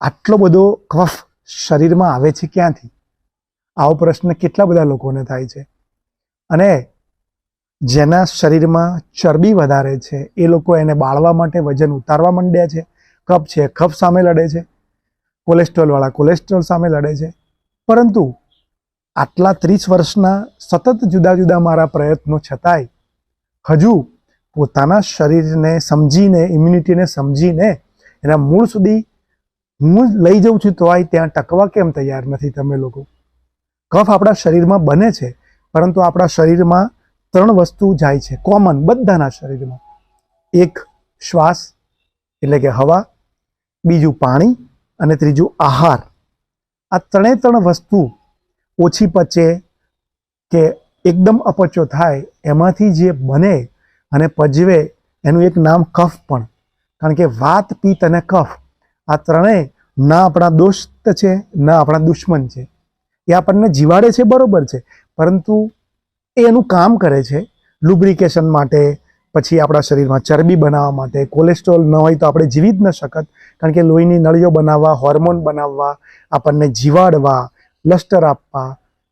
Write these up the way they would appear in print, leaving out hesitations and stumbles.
આટલો બધો કફ શરીરમાં આવે છે ક્યાંથી? આવો પ્રશ્ન કેટલા બધા લોકોને થાય છે. અને જેના શરીરમાં ચરબી વધારે છે એ લોકો એને બાળવા માટે વજન ઉતારવા માંડ્યા છે. કફ છે, કફ સામે લડે છે. કોલેસ્ટ્રોલવાળા કોલેસ્ટ્રોલ સામે લડે છે. પરંતુ આટલા 30 વર્ષના સતત જુદા જુદા મારા પ્રયત્નો છતાંય હજુ પોતાના શરીરને સમજીને, ઇમ્યુનિટીને સમજીને એના મૂળ સુધી હું લઈ જાઉં છું તો ત્યાં ટકવા કેમ તૈયાર નથી તમે લોકો? કફ આપણા શરીરમાં બને છે, પરંતુ આપણા શરીરમાં 3 વસ્તુ જાય છે કોમન બધાના શરીરમાં. એક શ્વાસ એટલે કે હવા, બીજું પાણી અને ત્રીજું આહાર. આ 3 વસ્તુ ઓછી પચે કે એકદમ અપચો થાય એમાંથી જે બને અને પજવે એનું એક નામ કફ પણ. કારણ કે વાત, પિત્ત અને કફ આ 3 ના આપણા દોસ્ત છે ના આપણા દુશ્મન છે. એ આપણને જીવાડે છે બરોબર છે, પરંતુ એ એનું કામ કરે છે લુબ્રિકેશન માટે, પછી આપણા શરીરમાં ચરબી બનાવવા માટે. કોલેસ્ટ્રોલ ન હોય તો આપણે જીવી જ ન શકત, કારણ કે લોહીની નળીઓ બનાવવા, હોર્મોન બનાવવા, આપણને જીવાડવા, લસ્ટર આપવા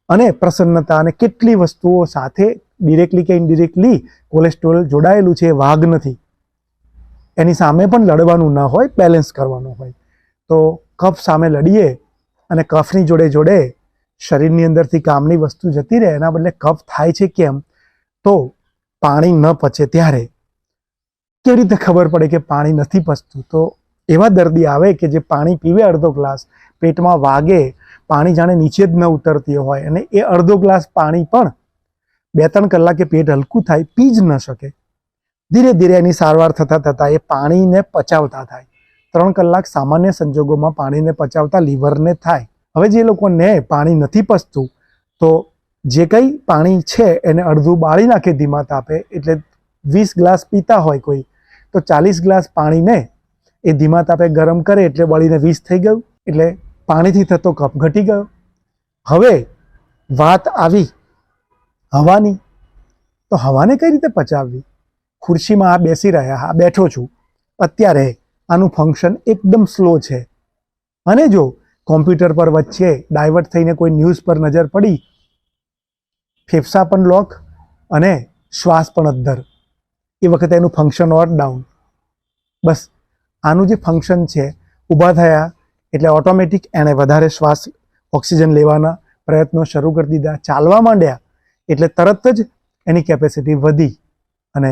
અને પ્રસન્નતા અને કેટલી વસ્તુઓ સાથે ડિરેક્ટલી કે ઇનડિરેક્ટલી કોલેસ્ટ્રોલ જોડાયેલું છે. વાઘ નથી, એની સામે પણ લડવાનું ન હોય, બેલેન્સ કરવાનું હોય. તો કફ સામે લડીએ અને કફની જોડે જોડે શરીરની અંદરથી કામની વસ્તુ જતી રહે. એના બદલે કફ થાય છે કેમ? તો પાણી ન પચે ત્યારે. કેવી રીતે ખબર પડે કે પાણી નથી પચતું? તો એવા દર્દી આવે કે જે પાણી પીવે અડધો ગ્લાસ, પેટમાં વાગે, પાણી જાણે નીચે જ ન ઉતરતી હોય, અને એ અડધો ગ્લાસ પાણી પણ 2-3 કલાકે પેટ હલકું થાય, પી જ ન શકે. ધીરે ધીરે એની સારવાર થતાં થતાં એ પાણીને પચાવતા થાય. 3 કલાક સામાન્ય સંજોગોમાં પાણીને પચાવતા લીવરને થાય. હવે જે લોકોને પાણી નથી પચતું તો જે કંઈ પાણી છે એને અડધું બાળી નાખે ધીમા તાપે. એટલે 20 ગ્લાસ પીતા હોય કોઈ, તો 40 ગ્લાસ પાણીને એ ધીમા તાપે ગરમ કરે એટલે બળીને 20 થઈ ગયું. એટલે પાણીથી થતો કફ ઘટી ગયો. હવે વાત આવી હવાની, તો હવાને કઈ રીતે પચાવવી? ખુરશીમાં આ બેસી રહ્યા, આ બેઠો છું અત્યારે, આનું ફંક્શન એકદમ સ્લો છે. અને જો કોમ્પ્યુટર પર વચ્ચે ડાયવર્ટ થઈને કોઈ ન્યૂઝ પર નજર પડી, ફેફસા પણ લોક અને શ્વાસ પણ અદ્ધર, એ વખતે એનું ફંક્શન ઓર ડાઉન. બસ આનું જે ફંક્શન છે, ઊભા થયા એટલે ઓટોમેટિક એણે વધારે શ્વાસ, ઓક્સિજન લેવાના પ્રયત્નો શરૂ કરી દીધા. ચાલવા માંડ્યા એટલે તરત જ એની કેપેસિટી વધી. અને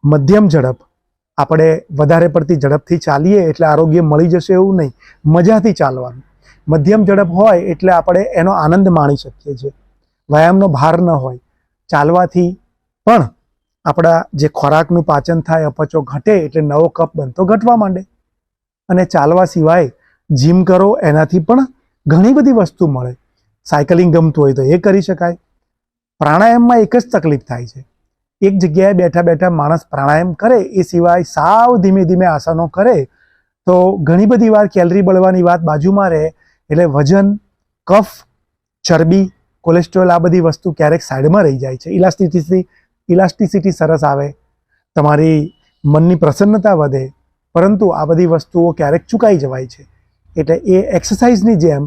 મધ્યમ ઝડપ, આપણે વધારે પડતી ઝડપથી ચાલીએ એટલે આરોગ્ય મળી જશે એવું નહીં, મજાથી ચાલવાનું. મધ્યમ ઝડપ હોય એટલે આપણે એનો આનંદ માણી શકીએ છીએ. વ્યાયામનો ભાર ન હોય. ચાલવાથી પણ આપણા જે ખોરાકનું પાચન થાય, અપચો ઘટે એટલે નવો કફ બનતો ઘટવા માંડે. અને ચાલવા સિવાય જીમ કરો, એનાથી પણ ઘણી બધી વસ્તુ મળે. સાયકલિંગ ગમતું હોય તો એ કરી શકાય. પ્રાણાયામમાં એક જ તકલીફ થાય છે, એક જગ્યાએ બેઠા બેઠા માણસ પ્રાણાયામ કરે, એ સિવાય સાવ ધીમે ધીમે આસનો કરે તો ઘણી બધી વાર કેલરી બળવાની વાત બાજુમાં રહે. એટલે વજન, કફ, ચરબી, કોલેસ્ટ્રોલ આ બધી વસ્તુ ક્યારેક સાઈડમાં રહી જાય છે. ઇલાસ્ટિસિટી સરસ આવે, તમારી મનની પ્રસન્નતા વધે, પરંતુ આ બધી વસ્તુઓ ક્યારેક ચૂકાઈ જવાય છે. એટલે એ એક્સરસાઇઝની જેમ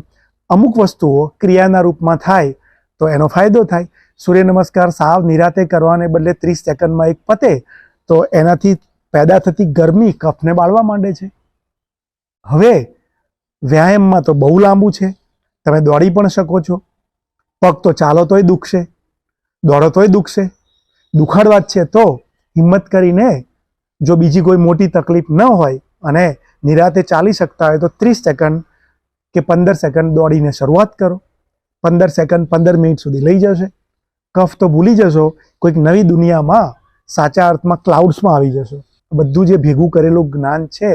અમુક વસ્તુઓ ક્રિયાના રૂપમાં થાય તો એનો ફાયદો થાય. સૂર્ય નમસ્કાર સાવ નિરાતે કરવાને બદલે 30 સેકન્ડમાં એક પતે તો એનાથી પેદા થતી ગરમી કફને બાળવા માંડે છે. હવે વ્યાયામમાં તો બહુ લાંબુ છે, તમે દોડી પણ શકો છો. પગ તો ચાલો તોય દુખશે, દોડો તોય દુખશે. દુખાડવા જ છે તો હિંમત કરીને, જો બીજી કોઈ મોટી તકલીફ ન હોય અને નિરાતે ચાલી શકતા હોય તો 30 સેકન્ડ કે 15 સેકન્ડ દોડીને શરૂઆત કરો. 15 સેકન્ડ 15 મિનિટ સુધી લઈ જશે. કફ તો ભૂલી જશો, કોઈક નવી દુનિયામાં, સાચા અર્થમાં ક્લાઉડ્સમાં આવી જશો. બધું જે ભેગું કરેલું જ્ઞાન છે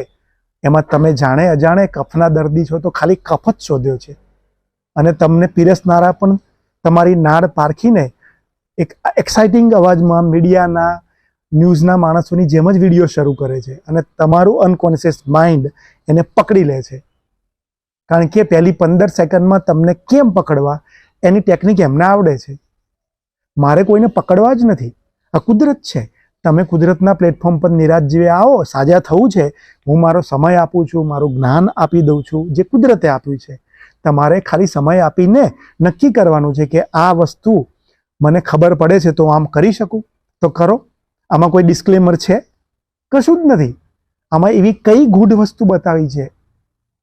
એમાં તમે જાણે અજાણે કફના દર્દી છો તો ખાલી કફ જ શોધ્યો છે. અને તમને પીરસનારા પણ તમારી નાડ પારખીને એક એક્સાઇટિંગ અવાજમાં મીડિયાના, ન્યૂઝના માણસોની જેમ જ વિડીયો શરૂ કરે છે. અને તમારું અનકોન્શિયસ માઇન્ડ એને પકડી લે છે. કારણ કે પહેલી 15 સેકન્ડમાં તમને કેમ પકડવા એની ટેકનિક એમને આવડે છે. મારે કોઈને પકડવા જ નથી, આ કુદરત છે. તમે કુદરતના પ્લેટફોર્મ પર નિરાશ જીવે આવો, સાજા થવું છે, હું મારો સમય આપું છું, મારું જ્ઞાન આપી દઉં છું જે કુદરતે આપ્યું છે. તમારે ખાલી સમય આપીને નક્કી કરવાનું છે કે આ વસ્તુ મને ખબર પડે છે તો આમ કરી શકું તો કરો. આમાં કોઈ ડિસ્ક્લેમર છે? કશું જ નથી. આમાં એવી કઈ ગુડ વસ્તુ બતાવી છે?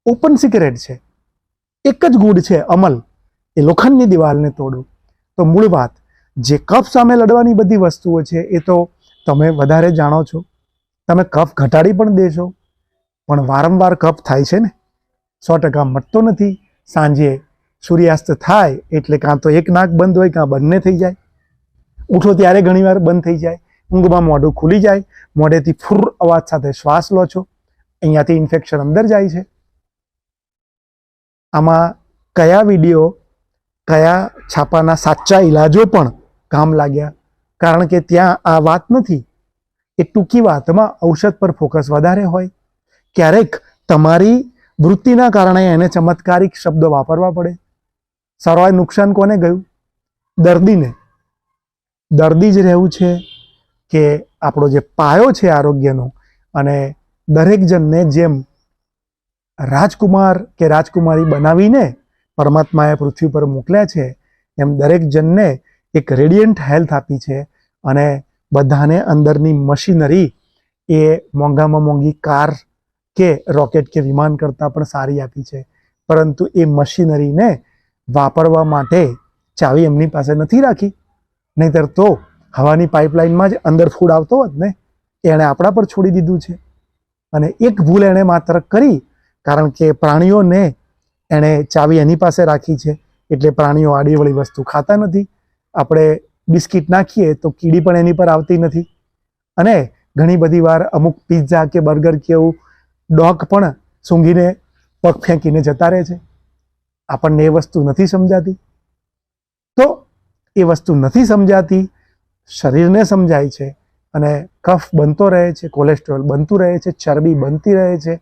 ઓપન સિક્રેટ છે. એક જ ગુડ છે, અમલ, એ લોખંડની દિવાલને તોડો. તો મૂળ વાત, જે કફ સામે લડવાની બધી વસ્તુઓ છે એ તો તમે વધારે જાણો છો. તમે કફ ઘટાડી પણ દેશો, પણ વારંવાર કફ થાય છે ને, 100% મટતો નથી. સાંજે સૂર્યાસ્ત થાય એટલે કાં તો એક નાક બંધ હોય કાં બંને થઈ જાય. ઉઠો ત્યારે ઘણીવાર બંધ થઈ જાય. ઊંઘમાં મોઢું ખુલી જાય, મોઢેથી ફુર અવાજ સાથે શ્વાસ લો છો, અહીંયાથી ઇન્ફેક્શન અંદર જાય છે. આમાં કયા વિડીયો, કયા છાપાના સાચા ઇલાજો પણ કામ લાગ્યા? કારણ કે ત્યાં આ વાત નથી. એ ટૂંકી વાતમાં ઔષધ પર ફોકસ વધારે હોય. ક્યારેક તમારી વૃત્તિના કારણે એને ચમત્કારિક શબ્દો વાપરવા પડે. સર્વાય નુકસાન કોને ગયું? દર્દીને. દર્દી જ રહેવું છે કે આપણો જે પાયો છે આરોગ્યનો, અને દરેક જણને જેમ રાજકુમાર કે રાજકુમારી બનાવીને પરમાત્માએ પૃથ્વી પર મોકલ્યા છે, એમ દરેક જણને એક રેડિયન્ટ હેલ્થ આપી છે. અને બધાને અંદરની મશીનરી એ મોંઘામાં મોંઘી કાર કે રોકેટ કે વિમાન કરતાં પણ સારી આપી છે. પરંતુ એ મશીનરીને વાપરવા માટે ચાવી એમની પાસે નથી રાખી. નહીંતર તો હવાની પાઇપલાઇનમાં જ અંદર ફૂડ આવતો હોત ને. એણે આપણા પર છોડી દીધું છે. અને એક ભૂલ એણે માત્ર કરી, કારણ કે પ્રાણીઓને એણે ચાવી એની પાસે રાખી છે, એટલે પ્રાણીઓ આડીવળી વસ્તુ ખાતા નથી. આપણે બિસ્કિટ નાખીએ તો કીડી પણ એની પર આવતી નથી. અને ઘણી બધી વાર અમુક પિઝા કે બર્ગર કે એવું ડોગ પણ સૂંઘીને પગ ફેંકીને જતા રહે છે. આપણને એ વસ્તુ નથી સમજાતી. તો એ વસ્તુ નથી સમજાતી, શરીરને સમજાય છે, અને કફ બનતો રહે છે, કોલેસ્ટ્રોલ બનતું રહે છે, ચરબી બનતી રહે છે.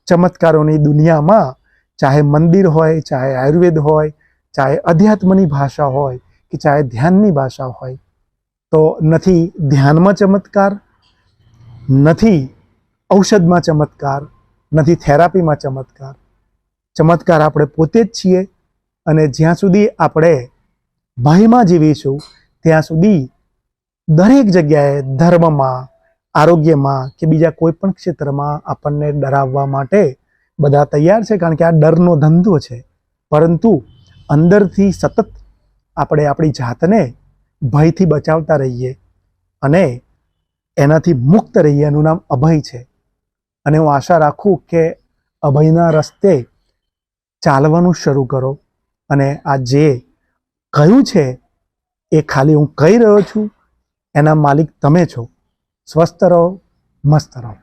ચમત્કારોની દુનિયામાં, ચાહે મંદિર હોય, ચાહે આયુર્વેદ હોય, ચાહે અધ્યાત્મની ભાષા હોય કે ચાહે ધ્યાનની ભાષા હોય, તો નથી ધ્યાનમાં ચમત્કાર, નથી ઔષધમાં ચમત્કાર, નથી થેરાપીમાં ચમત્કાર. ચમત્કાર આપણે પોતે જ છીએ. અને જ્યાં સુધી આપણે ભયમાં જીવીશું ત્યાં સુધી દરેક જગ્યાએ, ધર્મમાં, આરોગ્યમાં કે બીજા કોઈ પણ ક્ષેત્રમાં આપણને ડરાવવા માટે બધા તૈયાર છે, કારણ કે આ ડરનો ધંધો છે. પરંતુ અંદરથી સતત આપણે આપણી જાતને ભયથી બચાવતા રહીએ અને એનાથી મુક્ત રહીએ. એનું નામ અભય છે. અને હું આશા રાખું કે અભયના રસ્તે ચાલવાનું શરૂ કરો. અને આ જે કહ્યું છે એ ખાલી હું કહી રહ્યો છું, એના માલિક તમે છો. સ્વસ્થ રહો, મસ્ત રહો.